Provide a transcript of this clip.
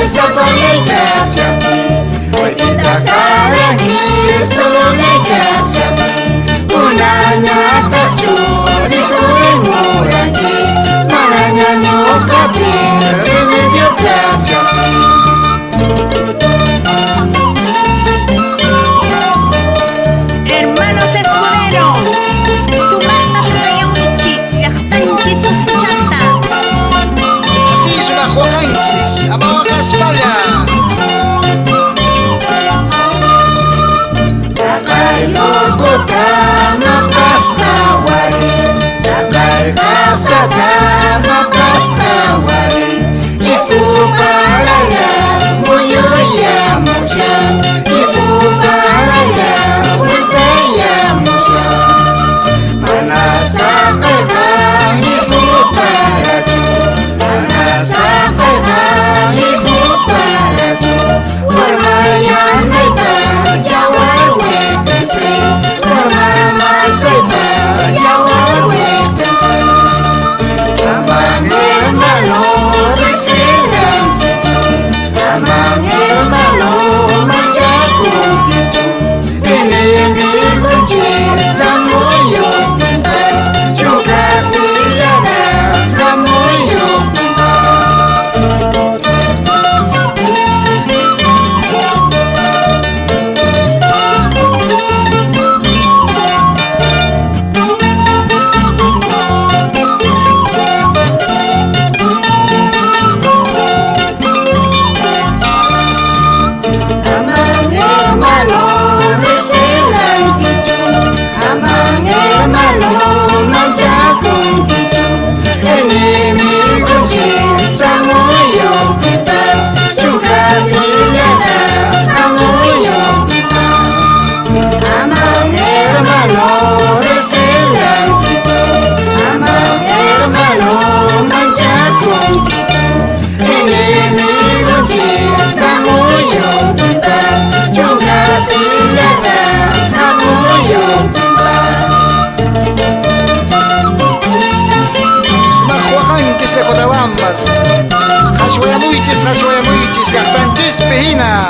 solo le casi a ti. Hoy kita karagi solo le casi a ti. Punanya tercuri kuri murangi, mananya nyokapi remedio casi a ti. Hermanos Escudero, sumarta tutayamuchis, llaqtanchis suchanta. Así sumajuacanquis, amawaca España. Kota makastawari, sakay kasada makastawari. Ifu paralas moyoya musya, ifu paralas mataya musya. Manasakay kang ifu paraju, manasakay kang ifu paraju. Warmayan ay bayawar wekensi, warmamasay bayawar wekensi. Amang hermano resilang kiju, amang hermano majagong kiju. Inimigong samuyong timbas, juga sila na kamuyong timbas. Amang hermano resilang kiju, amang hermano majagong kiju. Inimigong samuyong timbas, juga sila na kamuyong timbas. Amang hermano resilang kiju, amang hermano majagong kiju. Inimigong samuyong timbas, juga sila na kamuyong timbas. Sumajuacanquis de Cotabambas. Hashuayamuychis, llaqtanchis pihina.